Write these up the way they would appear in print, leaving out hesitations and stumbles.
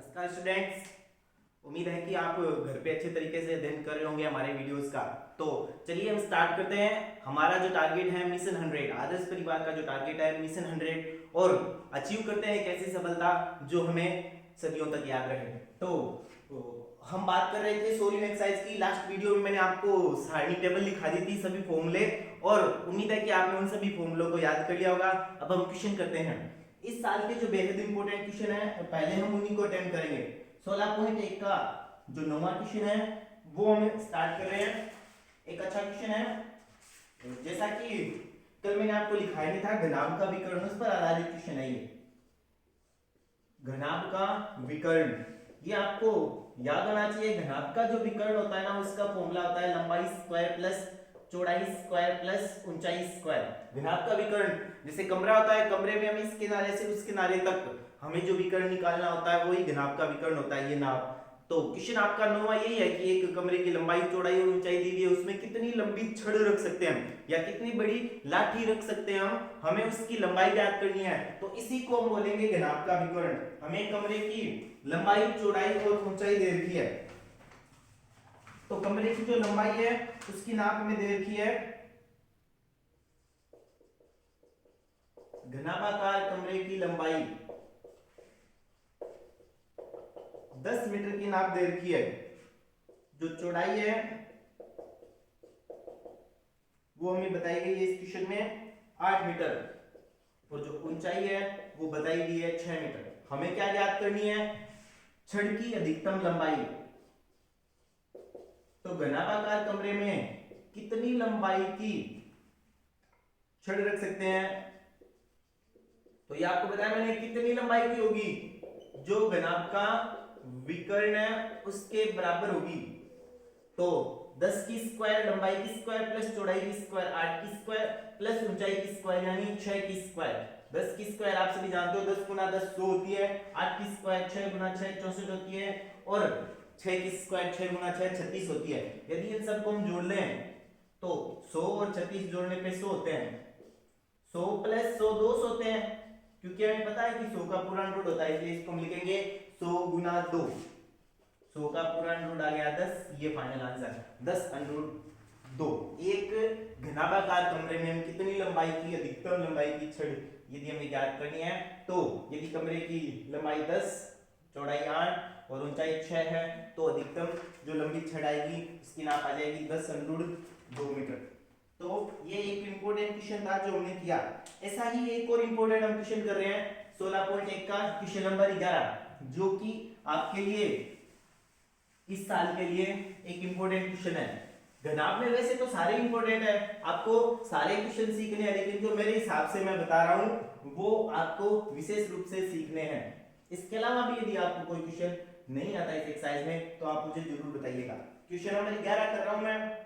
नमस्कार स्टूडेंट्स। उम्मीद है कि आप घर पे अच्छे तरीके से अध्ययन कर रहे होंगे हमारे वीडियोस का। तो चलिए हम स्टार्ट करते हैं। हमारा जो टारगेट है मिशन 100, आदर्श परिवार का जो टारगेट है मिशन 100, और अचीव करते हैं एक ऐसी सफलता जो हमें सदियों तक याद रहे। हम बात कर रहे थे सोल्यूशन एक्सरसाइज की। लास्ट वीडियो में मैंने आपको सारणी टेबल दिखा दी थी, सभी फॉर्मूले, और उम्मीद है कि आपने उन सभी फॉर्मूलों को याद कर लिया होगा। अब हम क्वेश्चन करते हैं। इस साल के जो बेहद इंपॉर्टेंट क्वेश्चन है, पहले हम उन्हीं को अटेम्प्ट करेंगे। 16.1 का जो 9वां क्वेश्चन है वो हम स्टार्ट कर रहे हैं। एक अच्छा क्वेश्चन है, जैसा कि कल मैंने आपको लिखाया नहीं था, घनाभ का विकर्ण, उस पर आधारित क्वेश्चन है ये। घनाभ का विकर्ण, ये आपको याद होना चाहिए। घनाभ का जो विकर्ण होता है ना, उसका फॉर्मूला होता है लंबाई स्क्वायर प्लस चौड़ाई स्क्वायर प्लस ऊंचाई स्क्वायर। घनाभ का विकर्ण, जैसे कमरा होता है, कमरे में हम इस किनारे से उस किनारे तक हमें जो विकर्ण निकालना होता है वही घनाभ का विकर्ण होता है, ये नाप। तो क्वेश्चन आपका 9वां यही है कि एक कमरे की लंबाई चौड़ाई और ऊंचाई दी हुई है, उसमें कितनी लंबी छड़ रख सकते हैं हम, या कितनी बड़ी लाठी रख सकते हैं हम, हमें उसकी लंबाई ज्ञात करनी है। तो इसी को हम बोलेंगे घनाभ का विकर्ण। हमें कमरे की लंबाई चौड़ाई और ऊंचाई दे रखी है, तो कमरे की जो लंबाई है उसकी नाप हमें दे रखी है। घनाभाकार कमरे की लंबाई 10 मीटर की नाप दे रखी है। जो चौड़ाई है वो हमें बताई गई है इस क्वेश्चन में 8 मीटर, और जो ऊंचाई है वो बताई गई है 6 मीटर। हमें क्या ज्ञात करनी है? छड़ की अधिकतम लंबाई। तो घनाभाकार कमरे में कितनी लंबाई की छड़ रख सकते हैं? तो ये आपको बताया मैंने, कितनी लंबाई की होगी, जो घनाभ का विकर्ण है उसके बराबर होगी। तो 10 की स्क्वायर, लंबाई की स्क्वायर प्लस चौड़ाई की स्क्वायर 8 की स्क्वायर प्लस ऊंचाई की स्क्वायर यानी 6 की स्क्वायर। 10 की स्क्वायर आप सभी जानते हो, 10 गुना 10 100 होती है। 8 की स्क्वायर 6 गुना 6 64 होती है, और 6 की स्क्वायर 6 गुना 6 36 होती है। यदि इन सबको हम जोड़ लें तो 100 और 36 जोड़ने पे 100 होते हैं। 100 प्लस 100 200 होते हैं, क्योंकि हमें पता है कि 100 का पूरा रूट होता है, इसलिए इसको हम लिखेंगे 100 गुना 2। 100 का पूरा रूट आ गया 10, ये फाइनल आंसर 10 √ 2। एक घनाभाकार कमरे में हम कितनी लंबाई की, अधिकतम लंबाई की छड़ यदि हमें ज्ञात करनी है, तो यदि कमरे की लंबाई 10, चौड़ाई 8 और ऊंचाई 6 है, तो अधिकतम जो लंबी छड़ आएगी उसकी नाप आ जाएगी 10 √ 2 मीटर। तो ये एक इंपॉर्टेंट क्वेश्चन था जो हमने किया। ऐसा ही एक और इंपॉर्टेंट हम क्वेश्चन कर रहे हैं 16.1 का क्वेश्चन नंबर 11, जो कि आपके लिए इस साल के लिए एक इंपॉर्टेंट क्वेश्चन है। घनाभ में वैसे तो सारे इंपॉर्टेंट है, आपको सारे क्वेश्चन सीखने हैं, लेकिन जो मेरे हिसाब से मैं बता रहा हूं वो आपको विशेष रूप से सीखने हैं। इसके अलावा भी यदि आपको कोई क्वेश्चन नहीं आता इस एक्सरसाइज में तो आप मुझे जरूर बताइएगा। क्वेश्चन नंबर 11 कर रहा हूं मैं,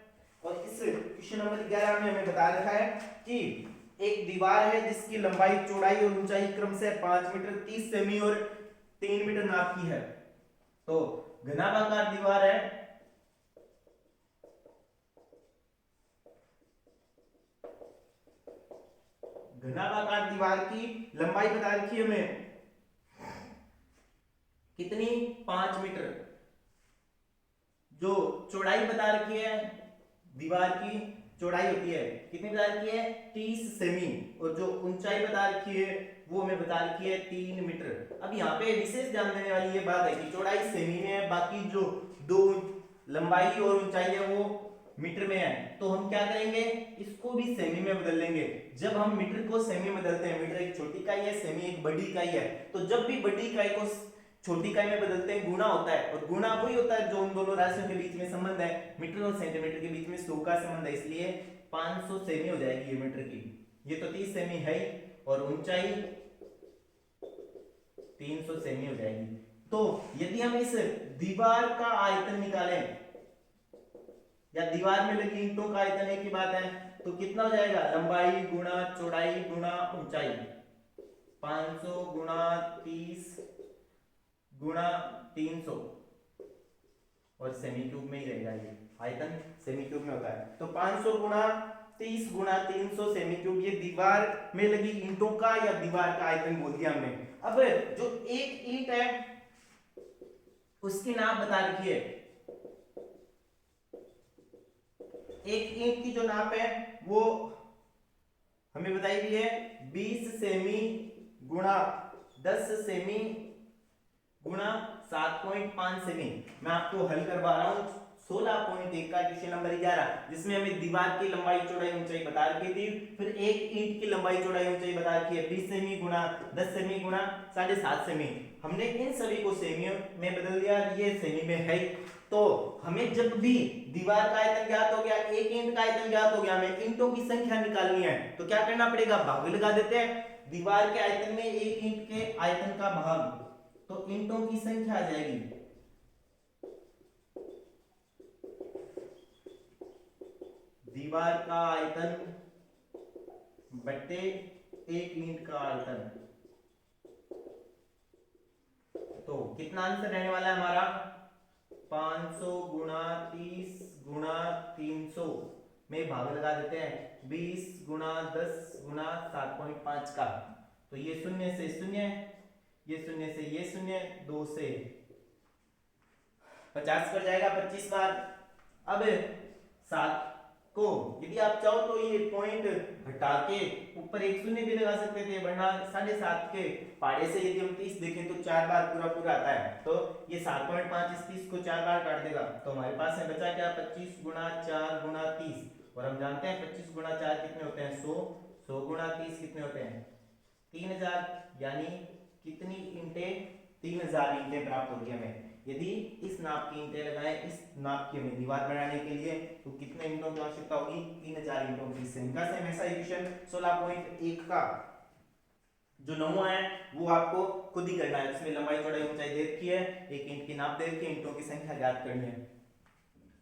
और इस क्वेश्चन नंबर 11 में हमें बता रखा है कि एक दीवार है जिसकी लंबाई चौड़ाई और ऊंचाई क्रमशः 5 मीटर 30 सेमी और 3 मीटर नाप की है। तो घनाभाकार दीवार है, घनाभाकार दीवार की लंबाई बता रखी है हमें कितनी, 5 मीटर। जो चौड़ाई बता रखी है, दीवार की चौड़ाई होती है कितनी बता रखी है, 30 सेमी, और जो ऊंचाई बता रखी है वो हमें बता रखी है 3 मीटर। अब यहाँ पे विशेष ध्यान देने वाली ये बात है कि चौड़ाई सेमी में है, बाकी जो दो लंबाई और ऊंचाई है वो मीटर में है। तो हम क्या करेंगे, इसको भी सेमी में बदल लेंगे। जब हम मीटर को सेमी में बदलते हैं, मीटर एक छोटी इकाई है, सेमी एक बड़ी इकाई है, तो जब भी बड़ी इकाई को छोटी इकाई में बदलते हैं गुणा होता है, और गुणा वही होता है जो उन दोनों राशियों के बीच में संबंध है, मीटर और सेंटीमीटर के बीच में 100 का संबंध है, इसलिए 500 सेमी हो जाएगी ये मीटर की। ये तो 30 सेमी है ही, और ऊंचाई 300 सेमी हो जाएगी। तो यदि हम इस दीवार का आयतन निकालें, या दीवार में लगी ईंटों का आयतन एक ही बात है, तो कितना हो जाएगा, लंबाई गुणा चौड़ाई गुणा ऊंचाई, 500 गुणा 30 गुणा 300, और सेमी क्यूब में ही रहेगा, ये आयतन सेमी क्यूब में होता है। तो 500 गुणा 30 गुणा 300 सेमी क्यूब, ये दीवार में लगी ईंटों का या दीवार का आयतन बोल दिया हमने। अब जो एक ईंट है उसकी नाप बता रखी है। एक ईंट की जो नाप है वो हमें बताई गई है 20 सेमी गुणा 10 सेमी गुणा 7.5 सेमी। मैं आपको हल करवा रहा हूं 16.1 का क्वेश्चन नंबर 11, जिसमें हमें दीवार की लंबाई चौड़ाई ऊंचाई बता रखी थी, फिर एक ईंट की लंबाई चौड़ाई ऊंचाई बता रखी है 20 सेमी गुणा 10 सेमी गुणा 7.5 सेमी। हमने इन सभी को सेमियों में बदल दिया, ये सेमी में है। तो हमें जब भी दीवार का आयतन ज्ञात हो गया, एक ईंट का आयतन ज्ञात हो गया, हमें ईंटों की संख्या निकालनी है, तो क्या करना पड़ेगा, भाग लगा देते हैं। दीवार के आयतन में एक ईंट के आयतन का भाग, तो ईंटों की संख्या आ जाएगी दीवार का आयतन बट्टे एक ईंट का आयतन। तो कितना आंसर रहने वाला है हमारा, 500 गुणा 30 गुणा 300 में भाग लगा देते हैं 20 गुणा 10 गुणा 7.5 का। तो ये शून्य से शून्य, ये शून्य से ये शून्य, 2 से 50 कर जाएगा 25 बार। अब 7 को यदि आप चाहो तो ये पॉइंट हटा के ऊपर एक शून्य भी लगा सकते थे, वरना 7.5 के पाड़े से यदि हम 30 देखें तो 4 बार पूरा पूरा आता है। तो ये 7.5 इस 30 को 4 बार काट देगा, तो हमारे पास में बचा क्या, 25 गुणा 4 गुणा 30। और हम जानते हैं 25 गुणा 4 कितने होते हैं, 100। 100 गुणा 30 कितने होते हैं, 3000। यानी कितनी ईंटें, 3000 ईंटें प्राप्त होगी हमें। यदि इस नाप की ईंटें लगाएं, इस नाप की हमें दीवार बनाने के लिए, तो कितने ईंटों की आवश्यकता होगी, 3000 ईंटों की। इनका सेम ऐसा इक्वेशन 16.1 का जो 9वां है वो आपको खुद ही करना है, जिसमें लंबाई चौड़ाई ऊंचाई दे रखी है, एक ईंट की नाप दे रखी है, ईंटों की संख्या ज्ञात करनी है।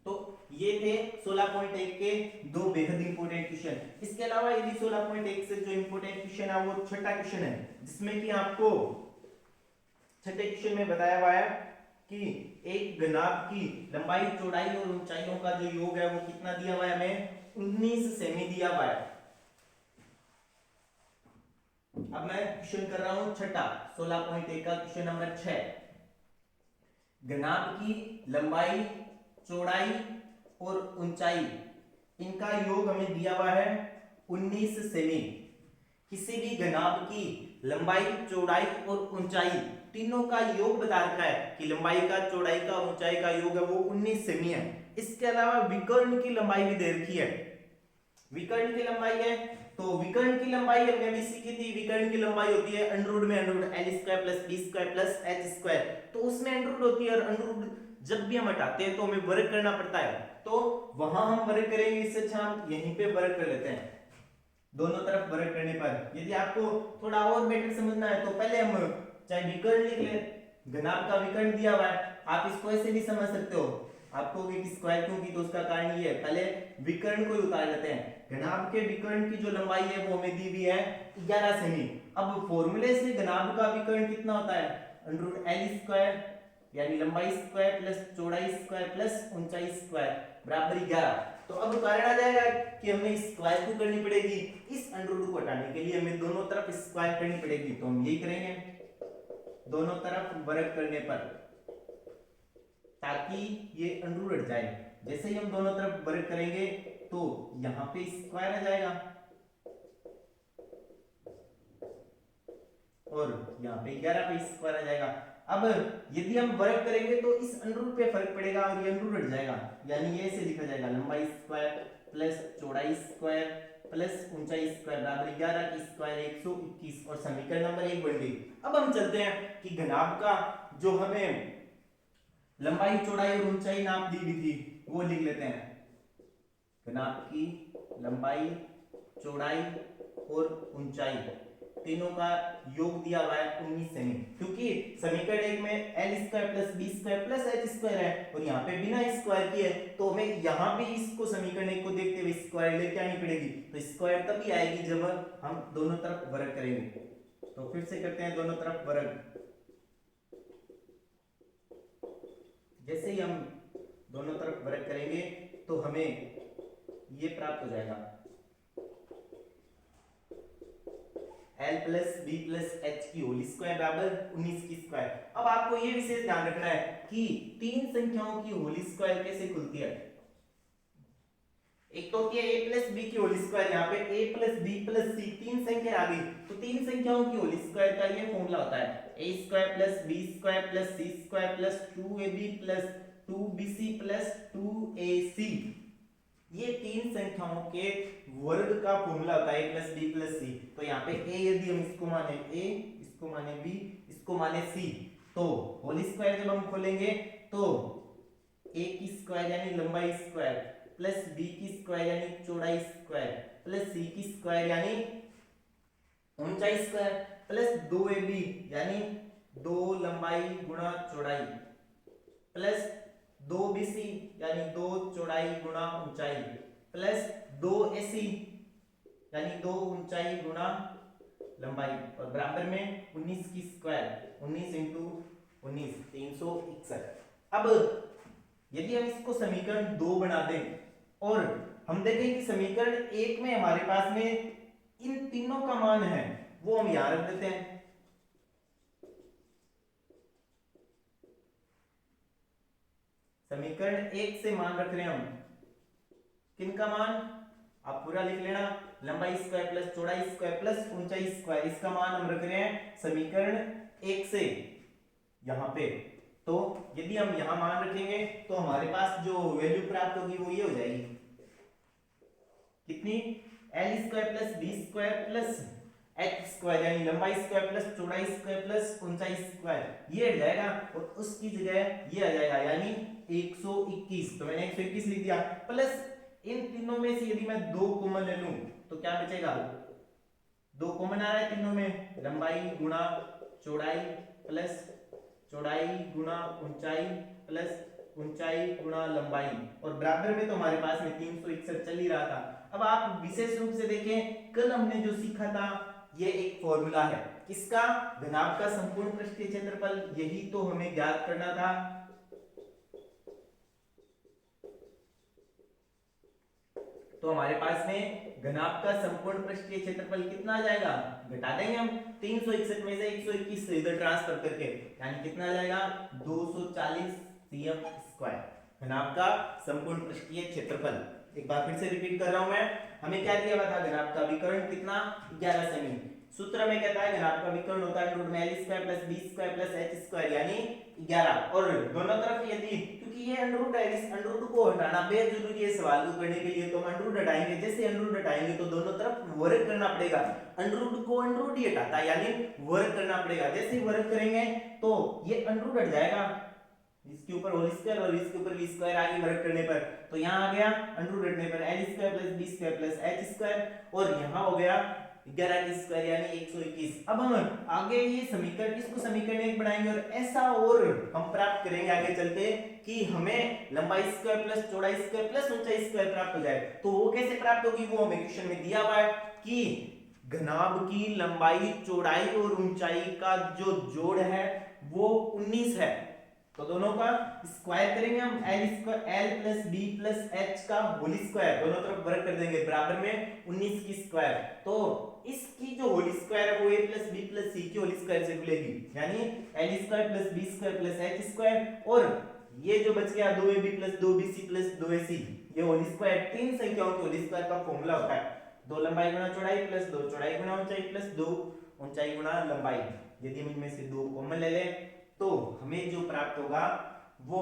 तो ये थे 16.1 के दो बेहद इंपॉर्टेंट क्वेश्चन। इसके अलावा यदि 16.1 से जो इंपॉर्टेंट क्वेश्चन है वो छठा क्वेश्चन है, जिसमें कि आपको छठे क्वेश्चन में बताया हुआ है कि एक घनाभ की लंबाई चौड़ाई और ऊंचाइयों का जो योग है वो कितना दिया हुआ है, हमें 19 सेमी दिया हुआ है। अब मैं क्वेश्चन कर रहा हूं छठा, 16.1 का क्वेश्चन नंबर 6। घनाभ की लंबाई चौड़ाई और ऊंचाई, इनका योग हमें दिया हुआ है 19 सेमी। किसी भी घनाभ की लंबाई चौड़ाई और ऊंचाई तीनों का योग बता रखा है कि लंबाई का, चौड़ाई का, ऊंचाई का योग है वो 19 सेमी है। इसके अलावा विकर्ण की लंबाई भी दे रखी है। विकर्ण की लंबाई है, तो विकर्ण की लंबाई हमने भी सीखी थी, विकर्ण की लंबाई होती है अंडर में under L square plus B square plus H square. तो उसमें अंडर होती है, और अंडर जब भी हम हटाते हैं तो हमें वर्ग करना पड़ता है, तो वहां हम वर्ग करेंगे, इससे अच्छा हम यहीं पे वर्ग कर लेते हैं। दोनों तरफ वर्ग करने पर यदि आपको थोड़ा और बेटर समझना है तो पहले हम चाहे विकर्ण लिख ले, घनाभ का विकर्ण दिया हुआ है, आप इसको ऐसे भी समझ सकते हो। आपको कि स्क्वायर क्यों की, तो उसका कारण ये है, पहले विकर्ण को उतार लेते हैं। घनाभ के विकर्ण की जो लंबाई है वो हमें दी हुई है 11 सेमी। अब फॉर्मूले से घनाभ का विकर्ण कितना होता है, अंडर एल स्क्वायर, यानी लंबाई स्क्वायर प्लस चौड़ाई स्क्वायर प्लस ऊंचाई स्क्वायर बराबर 11। तो अब कारण आ जाएगा कि हमें स्क्वायर को करनी पड़ेगी, इस अंडर रूट को हटाने के लिए हमें दोनों तरफ स्क्वायर करनी पड़ेगी, तो हम यही करेंगे दोनों तरफ वर्ग करने पर, ताकि ये अंडर रूट हट जाए। जैसे ही हम दोनों तरफ वर्ग करेंगे तो यहां पे स्क्वायर आ जाएगा और यहाँ पे 11 पे स्क्वायर आ जाएगा। अब यदि हम वर्ग करेंगे तो इस अंडर रूट पे फर्क पड़ेगा और ये अंडर रूट हट जाएगा, यानी ये ऐसे लिखा जाएगा लंबाई स्क्वायर प्लस चौड़ाई स्क्वायर प्लस ऊंचाई स्क्वायर बराबर 11 की स्क्वायर 121, और समीकरण नंबर 1 बन गई। अब हम चलते हैं कि घनाभ का जो हमें लंबाई चौड़ाई और ऊंचाई नाप दी हुई थी वो लिख लेते हैं। घनाभ की लंबाई चौड़ाई और ऊंचाई तीनों का योग दिया हुआ है 19 सेमी, क्योंकि समीकरण 1 में L square plus B square plus H square है और यहाँ पे बिना स्क्वायर किए, तो हमें यहाँ भी इसको समीकरण 1 को देखते हुए स्क्वायर लेके आनी पड़ेगी। तो स्क्वायर तभी आएगी जब हम दोनों तरफ वर्ग करेंगे। तो फिर से करते हैं दोनों तरफ वर्ग। जैसे ही हम दोनों तरफ वर्ग करेंगे तो हमें ये प्राप्त हो जाएगा L plus B plus H की होल स्क्वायर बराबर 19 की स्क्वायर। अब आपको ये विशेष ध्यान रखना है कि तीन संख्याओं की होल स्क्वायर कैसे खुलती है। एक तो होती है a प्लस बी की होल स्क्वायर, यहाँ पे a प्लस बी प्लस सी तीन संख्या आ गई, तो तीन संख्याओं की होल स्क्वायर का ये फॉर्मूला होता है a square plus B square plus C square plus 2ab plus 2bc plus 2ac। ये तीन संख्याओं के वर्ग का फॉर्मूला होता है a प्लस बी प्लस सी। तो यहाँ पे a यदि हम इसको माने a, इसको माने b, इसको माने c, तो होल स्क्वायर जब हम खोलेंगे तो a की स्क्वायर यानी लंबाई स्क्वायर प्लस बी की स्क्वायर यानी चौड़ाई स्क्वायर प्लस सी की स्क्वायर यानी ऊंचाई स्क्वायर प्लस 2ab यानी 2 लंबाई गुणा चौड़ाई प्लस 2bc यानी 2 चौड़ाई गुणा ऊंचाई प्लस 2ac यानी 2 ऊंचाई गुणा लंबाई और बराबर में 19 की स्क्वायर 19 इंटू 19 361। अब यदि हम इसको समीकरण 2 बना दें और हम देखें कि समीकरण 1 में हमारे पास में इन तीनों का मान है, वो हम यहां रख देते हैं। समीकरण 1 से मान रख रहे हैं हम किनका मान, आप पूरा लिख लेना, लंबाई स्क्वायर प्लस चौड़ाई स्क्वायर प्लस ऊंचाई स्क्वायर, इसका मान हम रख रहे हैं समीकरण 1 से यहां पे। तो यदि हम यहां मान रखेंगे तो हमारे पास जो वैल्यू प्राप्त होगी वो ये हो जाएगी, कितनी, L square plus B square plus H square यानी लंबाई स्क्वायर प्लस चौड़ाई स्क्वायर प्लस ऊंचाई स्क्वायर, ये हट जाएगा और उसकी जगह ये आ जाएगा यानी 121। तो मैंने 121 लिख दिया, प्लस इन तीनों में से यदि मैं 2 कॉमन ले लूं तो क्या बचेगा, 2 कॉमन आ रहा है तीनों में, लंबाई गुणा चौड़ाई प्लस चौड़ाई गुणा ऊंचाई प्लस ऊंचाई गुणा लंबाई और बराबर में तो हमारे पास में 361 चल ही रहा था। अब आप विशेष रूप से देखें, कल हमने जो सीखा था ये एक फॉर्मूला है किसका, घनाभ का संपूर्ण पृष्ठीय क्षेत्रफल, यही तो हमें ज्ञात करना था। तो हमारे पास में घनाभ का संपूर्ण पृष्ठीय क्षेत्रफल कितना आ जाएगा, घटा देंगे हम 361 में से 121 से इधर ट्रांसफर करके, यानी कितना आ जाएगा 240 cm स्क्वायर घनाभ का संपूर्ण पृष्ठीय क्षेत्रफल। एक बार फिर से रिपीट कर रहा हूं मैं, हमें क्या दिया हुआ था, घनाभ का विकर्ण कितना 11 सेमी। सूत्र में कहता है घनाभ का विकर्ण होता है रूट में L square plus B square plus H square यानी 11 और दोनों तरफ यदि, क्योंकि ये अंडर रूट है, इस अंडर रूट को हटाना बेहद जरूरी है सवाल को करने के लिए, तो हम अंडर रूट हटाएंगे, जैसे अंडर रूट हटाएंगे तो दोनों तरफ वर्ग करना पड़ेगा, अंडर रूट को अंडर रूट ही हटाता है यानी वर्ग करना पड़ेगा, जैसे ही वर्ग करेंगे तो ये अंडर रूट हट जाएगा, इसके ऊपर होल स्क्वायर और इसके ऊपर बी स्क्वायर आगे वर्ग करने पर, तो यहाँ आ गया अंडर रूट हटने पर L square plus B square plus H square और यहाँ हो गया 11 की स्क्वायर यानी 121। अब हम आगे ये समीकरण, इसको समीकरण 1 बनाएंगे और ऐसा और हम प्राप्त करेंगे आगे चलते कि हमें लंबाई स्क्वायर प्लस चौड़ाई स्क्वायर प्लस ऊंचाई स्क्वायर प्राप्त हो जाए। तो वो कैसे प्राप्त होगी, वो हमें क्वेश्चन में दिया हुआ है कि घनाभ की लंबाई चौड़ाई और ऊंचाई का जो जोड़ है वो 19 है, तो दोनों का स्क्वायर करेंगे हम, L square L plus B plus H का होल स्क्वायर, दोनों तरफ वर्ग कर देंगे, बराबर में 19 की स्क्वायर। तो इसकी जो होल स्क्वायर है वो a plus B plus C की होल स्क्वायर से खुलेगी, यानी L square plus B square plus H square और ये जो बच गया 2ab plus 2bc plus 2ac, ये होल स्क्वायर तीन संख्याओं के होल स्क्वायर का फॉर्मूला होता है, 2 लंबाई गुणा चौड़ाई प्लस 2 चौड़ाई गुणा ऊंचाई प्लस 2 ऊंचाई गुणा लंबाई। यदि हम इनमें से 2 कॉमन ले लें तो हमें जो प्राप्त होगा वो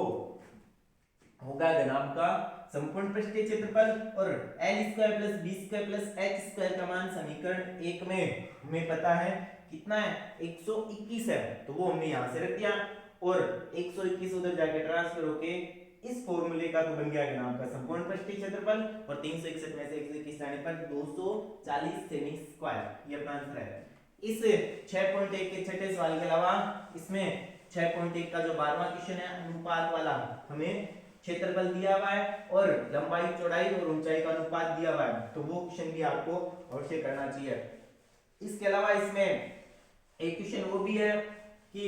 होगा घनाभ का संपूर्ण पृष्ठीय क्षेत्रफल और L square plus B square plus H square का मान समीकरण 1 में हमें पता है कितना है 121 है, तो वो हमने यहां से रख दिया और 121 उधर जाके ट्रांसफर होके इस फॉर्मूले का तो बन गया घनाभ का संपूर्ण पृष्ठीय क्षेत्रफल और 361 में से 121 लाने पर 240 सेमी स्क्वायर, ये अपना आंसर है। इस 6.1 के छठे सवाल के अलावा इसमें 6.1 का जो 12वां क्वेश्चन है अनुपात वाला, हमें क्षेत्रफल दिया हुआ है और लंबाई चौड़ाई और ऊंचाई का अनुपात दिया हुआ है, तो वो क्वेश्चन भी आपको अवश्य करना चाहिए। इसके अलावा इसमें एक क्वेश्चन वो भी है कि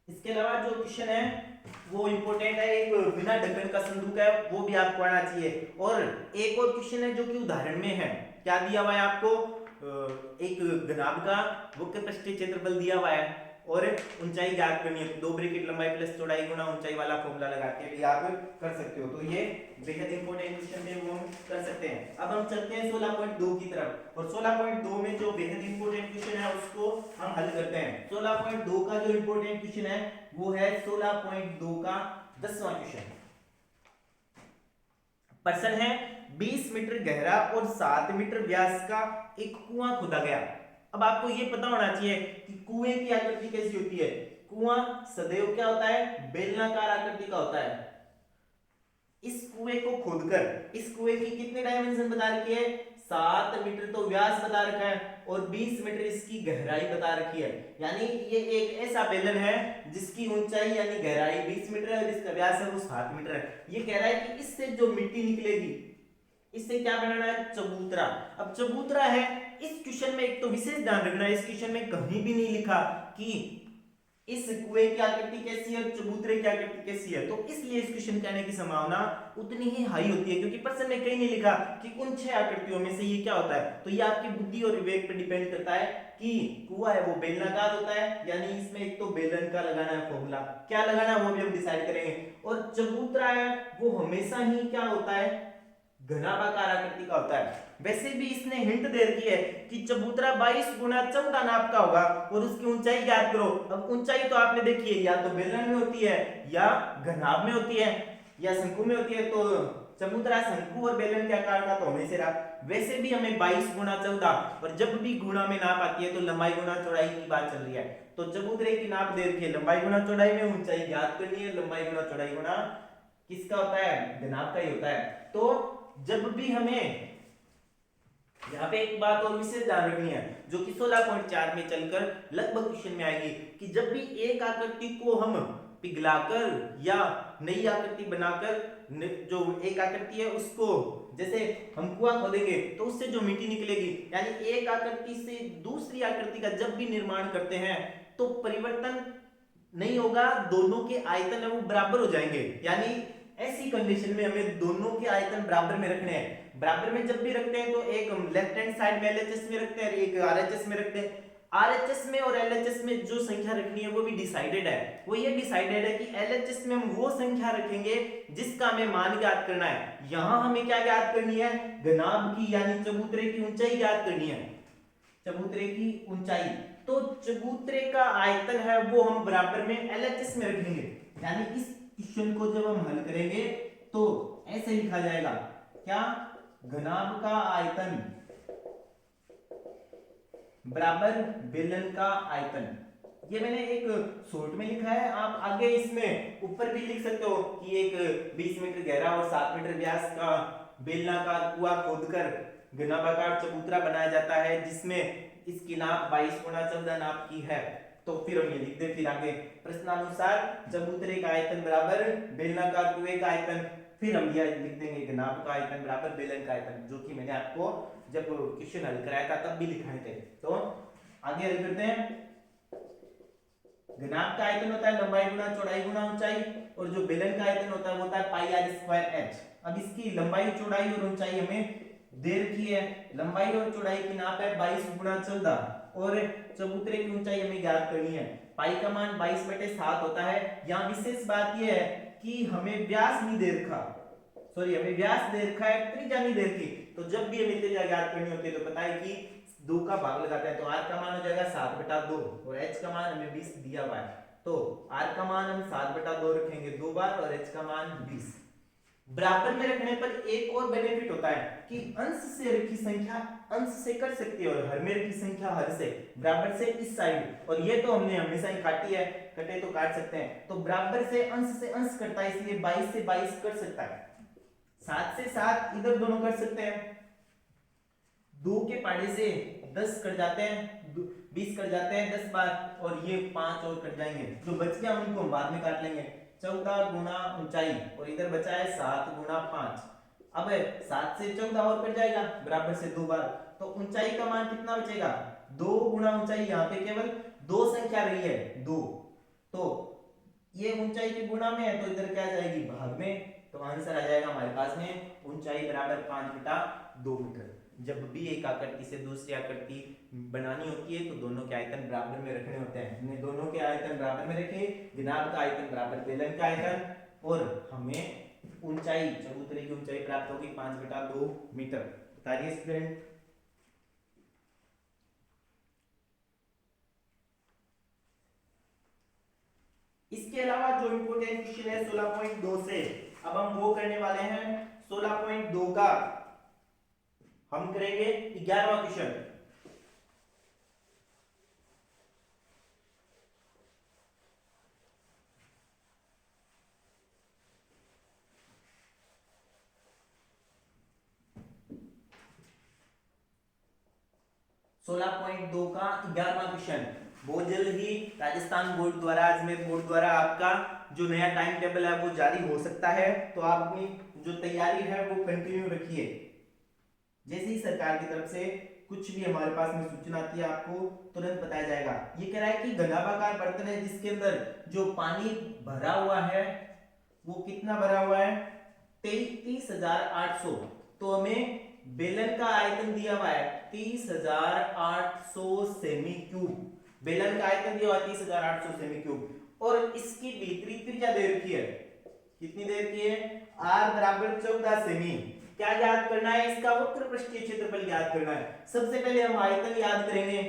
इसके अलावा जो क्वेश्चन है वो इंपॉर्टेंट है, एक बिना ढक्कन का संदूक है, वो भी आपको आना चाहिए। और एक और क्वेश्चन है जो कि उदाहरण में है, क्या दिया हुआ है आपको, एक घनाभ का वो कैपेसिटी क्षेत्रफल दिया हुआ है और ऊंचाई ज्ञात करनी है, दो ब्रैकेट लंबाई प्लस चौड़ाई गुणा ऊंचाई वाला फॉर्मूला लगा के भी आप कर सकते हो। तो ये बेहद इंपॉर्टेंट क्वेश्चन है, वो हम कर सकते हैं। अब हम चलते हैं 16.2 की तरफ, और 16.2 में जो बेहद इंपॉर्टेंट क्वेश्चन है उसको हम हल करते हैं। 16.2 का जो इंपॉर्टेंट क्वेश्चन है वो है 16.2 का 10वां क्वेश्चन। प्रश्न है 20 मीटर गहरा और 7 मीटर व्यास का एक कुआं खोदा गया। अब आपको ये पता होना चाहिए कि कुएं की आकृति कैसी होती है। कुआं सदैव क्या होता है, बेलनाकार आकृति का होता है। इस कुएं को खोदकर, इस कुएं की कितने डायमेंशन बता रखी है, 7 मीटर तो व्यास बता रखा है और 20 मीटर इसकी गहराई बता रखी है। यानी ये एक ऐसा बेलन है जिसकी ऊंचाई यानी गहराई 20 मीटर है और इसका व्यास है वो 7 मीटर है। ये कह रहा है कि इससे जो मिट्टी निकलेगी, इससे क्या बनाना है, चबूतरा। अब चबूतरा है, इस क्वेश्चन में एक तो विशेष ध्यान रखना है, इस क्वेश्चन में कहीं भी नहीं लिखा कि इस कुएं की आकृति कैसी है, चबूतरे की आकृति कैसी है। तो इसलिए इस क्वेश्चन के आने की संभावना उतनी ही हाई होती है, क्योंकि प्रश्न में कहीं नहीं लिखा कि उन 6 आकृतियों में से ये क्या होता है। तो ये आपकी बुद्धि और विवेक पर डिपेंड करता है कि कुआं है वो बेलनाकार होता है, यानी इसमें एक तो बेलन का लगाना है फॉर्मूला, क्या लगाना है वो भी हम डिसाइड करेंगे। और चबूतरा है वो हमेशा ही क्या होता है, घनाभाकार आकृति का होता है। वैसे भी इसने हिंट दे रखी है कि चबूतरा 22 गुना 14 नाप का होगा और उसकी ऊंचाई ज्ञात करो। अब ऊंचाई तो आपने देखी है, या तो बेलन में होती है या घनाभ में होती है या शंकु में होती है। तो चबूतरा शंकु और बेलन के आकार का तो होने से रहा। वैसे भी हमें 22 गुना 14, और जब भी गुणा में नाप आती है तो लंबाई गुना चौड़ाई की बात चल रही है। तो चबूतरे की नाप दे रखी है लंबाई गुना चौड़ाई में, ऊंचाई ज्ञात करनी है, लंबाई गुना चौड़ाई गुना किसका होता है, घनाभ का ही होता है। तो जब भी हमें यहाँ पे एक बात और विशेष ध्यान रखनी है जो कि 16.4 में चलकर लगभग क्वेश्चन में आएगी, कि जब भी एक आकृति को हम पिघलाकर या नई आकृति बनाकर, जो एक आकृति है उसको जैसे हम कुआं खोदेंगे तो उससे जो मिट्टी निकलेगी, यानी एक आकृति से दूसरी आकृति का जब भी निर्माण करते हैं तो परिवर्तन नहीं होगा, दोनों के आयतन है वो बराबर हो जाएंगे। यानी ऐसी कंडीशन में हमें दोनों के आयतन बराबर में रखने हैं। बराबर में जब भी रखते हैं तो एक लेफ्ट हैंड साइड में एलएचएस में रखते हैं, एक आरएचएस में रखते हैं। आरएचएस में और एलएचएस में जो संख्या रखनी है वो भी डिसाइडेड है। वो ये डिसाइडेड है कि एलएचएस में हम वो संख्या रखेंगे जिसका हमें मान ज्ञात करना है। यहां हमें क्या ज्ञात करनी है, घनाभ की यानी चबूतरे की ऊंचाई ज्ञात करनी है, चबूतरे की ऊंचाई। तो चबूतरे का आयतन है वो हम बराबर में एलएचएस में रखेंगे। यानी इस क्वेश्चन को जब हम हल करेंगे तो ऐसे लिखा जाएगा, क्या, घनाभ का आयतन बराबर बेलन का आयतन। ये मैंने एक शॉर्ट में लिखा है, आप आगे इसमें ऊपर भी लिख सकते हो कि एक 20 मीटर गहरा और 7 मीटर व्यास का बेलनाकार कुआं खोदकर घनाभाकार चबूतरा बनाया जाता है जिसमें इसकी नाप 22 गुना 14 नाप की है। तो फिर हम ये लिख दे, फिर आगे प्रश्नानुसार चबूतरे का आयतन बराबर बेलनाकार कुएं का आयतन, फिर हम यह लिख देंगे घनाभ का आयतन बराबर बेलन का आयतन, जो कि मैंने आपको जब क्वेश्चन हल कराया था तब भी लिखाए थे। तो आगे हल करते हैं। घनाभ का आयतन होता है लंबाई गुना चौड़ाई गुना ऊंचाई, और जो बेलन का आयतन होता है वो होता है पाई आर स्क्वायर एच। अब इसकी लंबाई चौड़ाई और ऊंचाई हमें दे रखी है। लंबाई और चौड़ाई की नाप है 22 गुना 14 और चबूतरे की ऊंचाई हमें ज्ञात करनी है। पाई का मान 22/7 होता है। यहाँ विशेष बात यह है कि हमें व्यास नहीं दे रखा, सॉरी हमें व्यास दे रखा है, त्रिज्या नहीं दे रखी। तो जब भी हमें त्रिज्या ज्ञात करनी होती है तो पता है कि 2 का भाग लगाते हैं, तो r का मान हो जाएगा 7/2 और h का मान हमें 20 दिया हुआ है। तो r का मान हम 7/2 रखेंगे 2 बार और h का मान 20। बराबर में रखने पर एक और बेनिफिट होता है कि अंश से रखी संख्या अंश से कट सकती है और हर में रखी संख्या हर से, बराबर से इस साइड, और ये तो हमने हमेशा ही काटी है, कटे तो काट सकते हैं। तो बराबर से अंश कटता है, इसलिए 22 से 22 कट सकता है, 7 से 7 इधर दोनों कट सकते हैं, 2 के पाड़े से 10 कट जाते हैं, 20 कट जाते हैं 10 बार, और ये 5 और कट जाएंगे, जो बच गया उनको हम बाद में काट लेंगे। 14 गुना ऊंचाई और इधर बचा है 7 गुना 5। अब 7 से 14 और कट जाएगा बराबर से 2 बार, तो ऊंचाई का मान कितना बचेगा, 2 गुना ऊंचाई। यहाँ पे केवल 2 संख्या रही है 2, तो ये ऊंचाई की गुणा में है तो इधर क्या आ जाएगी भाग में, तो आंसर आ जाएगा हमारे पास में ऊंचाई बराबर 5/2 मीटर। जब भी एक आकृति से दूसरी आकृति बनानी होती है तो दोनों के आयतन बराबर में रखने होते हैं। हमने दोनों के आयतन बराबर में रखे, घनाभ का आयतन बराबर बेलन का आयतन, और हमें ऊंचाई चबूतरे की ऊंचाई प्राप्त होगी 5/2 मीटर। बताइए स्टूडेंट। इसके अलावा जो इंपोर्टेंट क्वेश्चन है 16.2 से, अब हम वो करने वाले हैं 16.2 का हम करेंगे 11वां क्वेश्चन। .2 का 11वां क्वेश्चन बहुत जल्द ही राजस्थान बोर्ड द्वारा, अजमेर बोर्ड द्वारा आपका जो नया टाइम टेबल है वो जारी हो सकता है, तो आप अपनी जो तैयारी है वो कंटिन्यू रखिए। जैसे ही सरकार की तरफ से कुछ भी हमारे पास में सूचना आती है आपको तुरंत बताया जाएगा। ये कह रहा है कि घनाभाकार बर्तन है जिसके अंदर जो पानी भरा हुआ है वो कितना भरा हुआ है 33,800। तो हमें बेलन का आयतन दिया हुआ है 30,800 सेमी क्यूब। बेलन का आयतन दिया हुआ है 30,800 सेमी क्यूब, और इसकी भीतरी त्रिज्या दे रखी है, कितनी दे रखी है r बराबर 14 सेमी। क्या याद करना है, इसका वक्र पृष्ठीय क्षेत्रफल याद करना है। सबसे पहले हम आयतन याद करेंगे।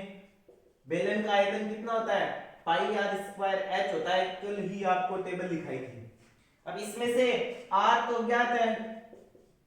बेलन का आयतन कितना होता है पाई आर स्क्वायर h होता है, कल ही आपको टेबल दिखाई थी। अब इसमें से r तो ज्ञात है,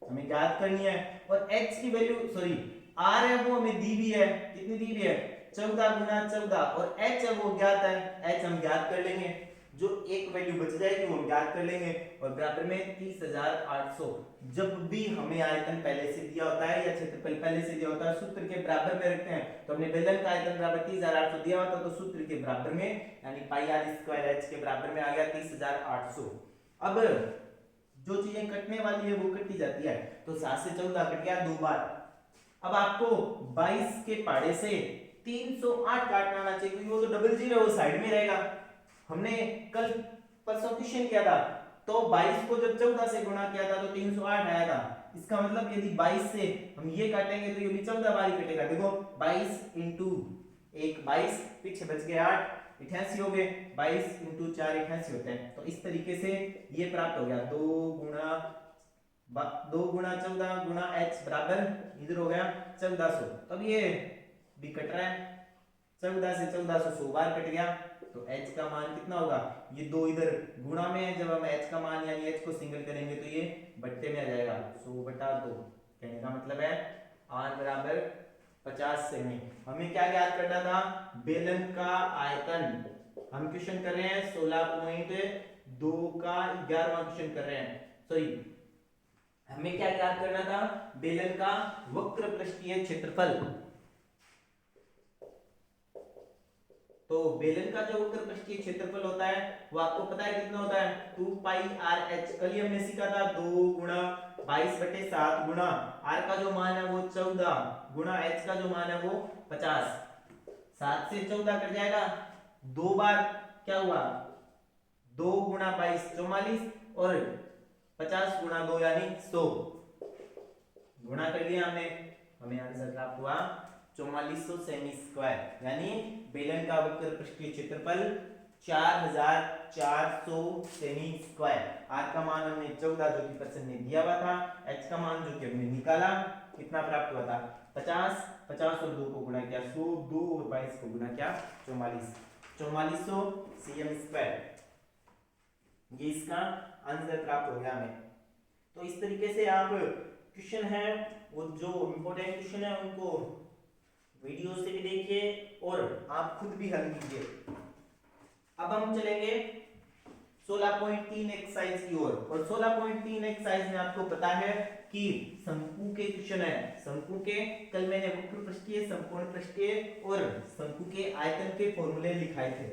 हमें याद करनी है, और h की वैल्यू सॉरी r है वो हमें दी भी है, कितनी दी भी है 14 गुना 14, और h है वो ज्ञात है, h हम ज्ञात कर लेंगे, जो एक वैल्यू बच जाएगी वो हम ज्ञात कर लेंगे, और बराबर में 30,800। जब भी हमें आयतन पहले से दिया होता है या क्षेत्रफल पहले से दिया होता है सूत्र के बराबर में रखते हैं। तो हमने बेलन का आयतन बराबर 30,800 दिया होता तो सूत्र के बराबर में यानी पाई आर स्क्वायर h के बराबर में आ गया 30,800। अब जो चीजें कटने वाली है वो कटी जाती है, तो 7 से 14 कट गया 2 बार। अब आपको 22 के पाड़े से 308 काटना आना चाहिए, क्योंकि वो तो डबल जीरो वो साइड में रहेगा। हमने कल परसों क्वेश्चन किया था, तो 22 को जब 14 से गुणा किया था तो 308 आया था। इसका मतलब यदि 22 से हम ये काटेंगे तो ये भी 14 बार ही कटेगा। देखो 22 इंटू 1 22, पीछे बच गए 8 88 हो गए, 22 इंटू 4 88 होते हैं। तो इस तरीके से ये प्राप्त हो गया 2 गुणा 14 गुणा h बराबर इधर हो गया 1400। अब ये भी कट रहा है, 14 से 1400 100 बार कट गया, तो h का मान कितना होगा, ये दो इधर गुणा में है, जब हम h का मान यानी h को सिंगल करेंगे तो ये बट्टे में आ जाएगा 100/2। कहने का मतलब है r बराबर 50 सेमी। हमें क्या याद करना था, बेलन का आयतन। हम क्वेश्चन कर रहे हैं 16.2 का 11वां क्वेश्चन कर रहे हैं, सॉरी हमें क्या याद करना था, बेलन का वक्र पृष्ठीय क्षेत्रफल। तो बेलन का जो वक्र पृष्ठीय क्षेत्रफल होता है वो आपको पता है कितना होता है 2 पाई आर एच। कल ही हमने सीखा था 2 गुणा 22/7 गुणा r का जो मान है वो 14 गुणा h का जो मान है वो 50। 7 से 14 कट जाएगा, 2 बार क्या हुआ 2 गुणा 22 44, और 50 गुणा 2 यानी 100 गुणा कर लिया हमने, हमें आंसर प्राप्त हुआ 4400 सेमी स्क्वायर। यानी बेलन का वक्र पृष्ठीय क्षेत्रफल 4400 सेमी स्क्वायर। r का मान हमने 14 जो कि प्रश्न में दिया हुआ था, h का मान जो कि हमने निकाला कितना प्राप्त हुआ था 50, 50 और 2 को गुणा किया 100, 2 और 22 को गुणा किया 4400 cm स्क्वायर। ये इसका आंसर प्राप्त हो गया हमें। तो इस तरीके से आप क्वेश्चन है वो जो इंपॉर्टेंट क्वेश्चन है उनको वीडियो से भी देखिए और आप खुद भी हल कीजिए। अब हम चलेंगे 16.3 एक्सरसाइज की ओर, और 16.3 एक्सरसाइज में आपको पता है कि शंकु के क्वेश्चन है। शंकु के कल मैंने वक्र पृष्ठीय, समकोण पृष्ठीय और शंकु के आयतन के फॉर्मूले लिखाए थे,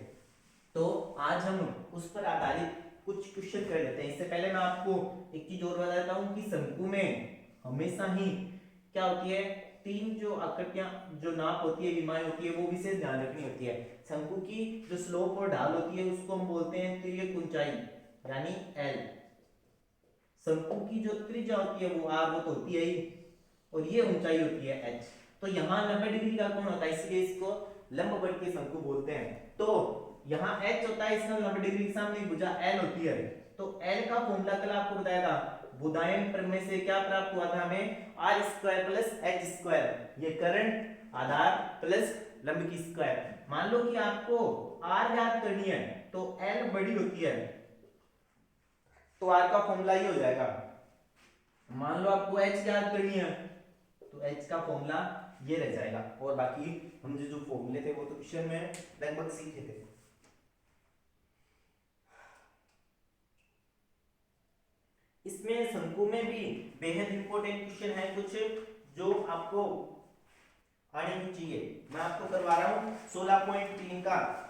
तो आज हम उस पर आधारित कुछ क्वेश्चन कर लेते हैं। इससे पहले मैं आपको एक चीज और बता देता हूं कि शंकु में हमेशा ही क्या होती है तीन जो आकृतियां जो नाप होती है, विमाएं होती है, वो विशेष ध्यान रखनी होती है। शंकु की जो स्लोप और ढाल होती है उसको हम बोलते हैं तिर्यक ऊंचाई यानी एल। शंकु की जो त्रिज्या होती है वो आर, वो तो होती है ही, और ये ऊंचाई होती है एच। तो यहाँ 90 डिग्री का कोण होता है, इसलिए इसको लंबवर्तीय शंकु बोलते हैं। तो यहाँ एच होता है, इसमें 90 डिग्री के सामने भुजा एल होती है। तो एल का फॉर्मूला कल आपको बताया था, बुदायन प्रमेय से क्या प्राप्त हुआ था हमें, R square plus H square, ये करंट आधार प्लस लंब की स्क्वायर। मान लो कि आपको आर ज्ञात करनी है तो एल बड़ी होती है, तो आर का फॉर्मूला ये हो जाएगा। मान लो आपको एच ज्ञात करनी है तो एच का फॉर्मूला ये रह जाएगा। और बाकी हम जो फॉर्मूले थे वो तो क्वेश्चन में लगभग सीखे थे। इसमें शंकु में भी बेहद इंपॉर्टेंट क्वेश्चन है कुछ जो आपको आने ही चाहिए। मैं आपको करवा रहा हूं 16.3 का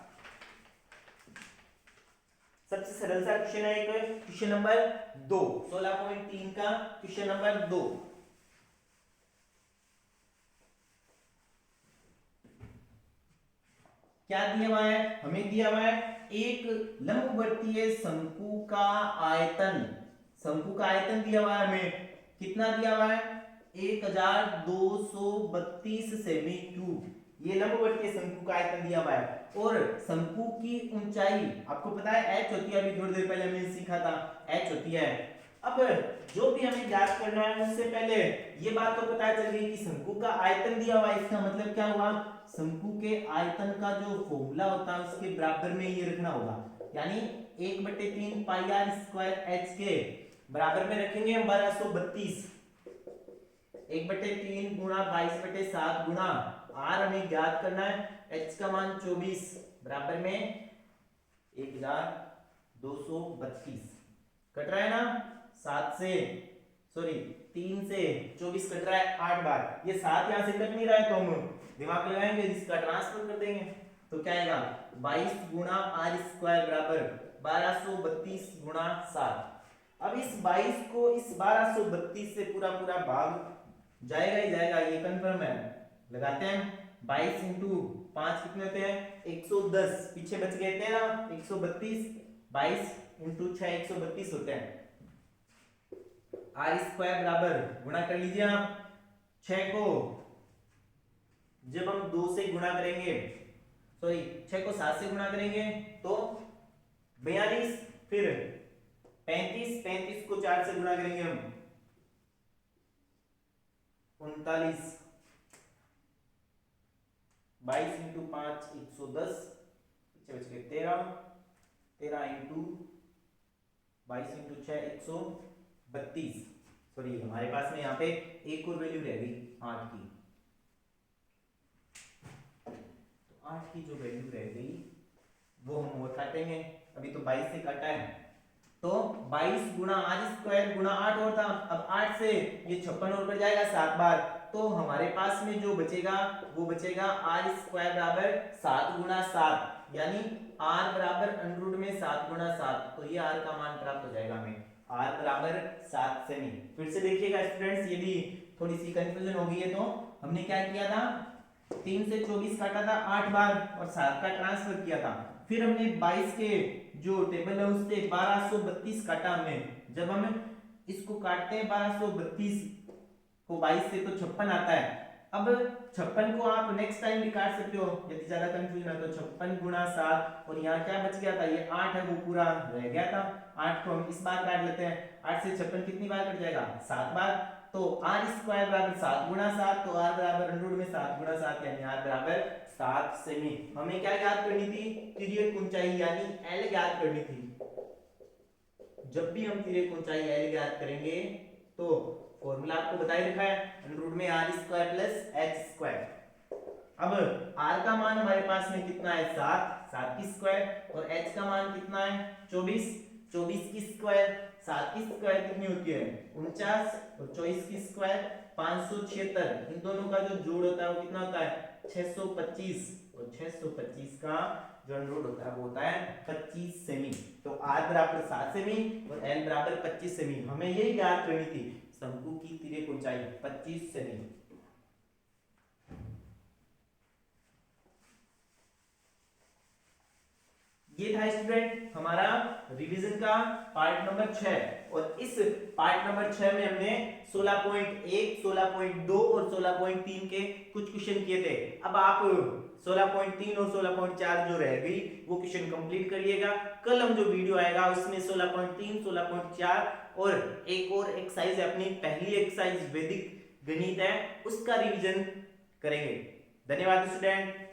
सबसे सरल सा क्वेश्चन है, एक क्वेश्चन नंबर 2, 16.3 का क्वेश्चन नंबर 2। क्या दिया हुआ है, हमें दिया हुआ है एक लंबवर्तीय शंकु का आयतन। शंकु का आयतन दिया हुआ है हमें, कितना दिया हुआ है, 1232 सेमी क्यूब। ये लंबवर्तीय शंकु का आयतन दिया हुआ है। और शंकु की ऊंचाई आपको पता है h होती है, अभी थोड़ी देर पहले हमने सीखा था, h होती है। अब जो भी हमें ज्ञात करना है उससे पहले ये बात तो पता चल गई कि शंकु का आयतन दिया हुआ है। इसका मतलब क्या हुआ, शंकु के आयतन का जो फॉर्मूला होता है उसके बराबर में ये रखना होगा, यानी 1/3 पाई आर स्क्वायर एच के बराबर में रखेंगे हम 1232। 1/3 गुणा 22/7 गुणा आर हमें ज्ञात करना है, एच का मान 24 बराबर में 1232। कट रहा है ना, 7 से सॉरी 3 से 24 कट रहा है 8 बार। ये 7 यहां से कट नहीं रहा है तो हम दिमाग लगाएंगे, इसका ट्रांसफर कर देंगे। तो क्या आएगा 22 गुणा आर स्क्वायर बराबर 1232 गुणा 7। अब इस 22 को इस 1232 से पूरा पूरा भाग जाएगा ही जाएगा, ये कंफर्म है। लगाते हैं 22 इंटू 5 कितने होते हैं 110, पीछे बच गए थे ना 132, 22 इंटू 6 132 होते हैं। आर स्क्वायर बराबर गुणा कर लीजिए आप, 6 को जब हम 2 से गुणा करेंगे, सॉरी 6 को 7 से गुणा करेंगे तो 42, फिर 35, 35 को 4 से गुणा करेंगे हम 39, 22 इंटू 5 110, पीछे बच गए 13, 13 इंटू 22 इंटू 6 132। सॉरी हमारे पास में यहाँ पे एक और वैल्यू रह गई 8 की, तो 8 की जो वैल्यू रह गई वो हम और काटेंगे। अभी तो 22 से काटा है, तो 22 गुणा आर स्क्वायर गुणा 8 और था, अब 8 से ये 56 और बढ़ जाएगा 7 बार। तो हमारे पास में जो बचेगा वो बचेगा आर स्क्वायर बराबर 7 गुणा 7, यानी आर बराबर अंडर में 7 गुणा 7। तो ये आर का मान प्राप्त हो जाएगा हमें, आर बराबर 7 सेमी। फिर से देखिएगा स्टूडेंट्स, यदि थोड़ी सी कंफ्यूजन हो गई है तो हमने क्या किया था, 3 से 24 काटा था 8 बार और 7 का ट्रांसफर किया था। फिर हमने 22 के जो टेबल है उससे 1232 काटा हमने। जब हम इसको काटते हैं 1232 को 22 से तो 56 आता है। अब 56 को आप नेक्स्ट टाइम भी काट सकते हो यदि ज्यादा कंफ्यूजन है तो 56 गुणा 7, और यहाँ क्या बच गया था, ये 8 है वो पूरा रह गया था, 8 को हम इस बार काट लेते हैं। 8 से 56 कितनी बार कट जाएगा 7 बार। तो आर स्क्वायर बराबर 7 गुणा 7, तो आर बराबर अंडर में 7 गुणा 7 यानी आर बराबर 7 सेमी। हमें क्या ज्ञात करनी थी, तिर्यक ऊंचाई यानी एल ज्ञात करनी थी। जब भी हम तिर्यक ऊंचाई एल ज्ञात करेंगे तो फॉर्मूला आपको बता ही रखा है, अंडर में R square plus H square. अब आर का मान हमारे पास में कितना है 7, 7 की स्क्वायर, और एच का मान कितना है 24, 24 की स्क्वायर। 7 की स्क्वायर कितनी होती है 49, और 24 की स्क्वायर 576। इन दोनों का जो जोड़ होता है वो कितना होता है 625, और 625 का जो अंडर होता है वो होता है 25 सेमी। तो आर बराबर 7 सेमी और एल बराबर 25 सेमी। हमें यही ज्ञात करनी थी, शंकु की तिर्यक ऊंचाई 25 सेमी। ये था स्टूडेंट हमारा रिवीजन का पार्ट नंबर 6 और इस पार्ट नंबर 6 में हमने 16.1, 16.2 और 16.3 के कुछ क्वेश्चन किए थे। अब आप 16.3 और 16.4 जो रह गई वो क्वेश्चन कंप्लीट कर लिएगा। कल हम जो वीडियो आएगा उसमें 16.3, 16.4 और एक और एक्सरसाइज है, अपनी पहली एक्सरसाइज वैदिक गणित है, उसका रिवीजन करेंगे। धन्यवाद स्टूडेंट।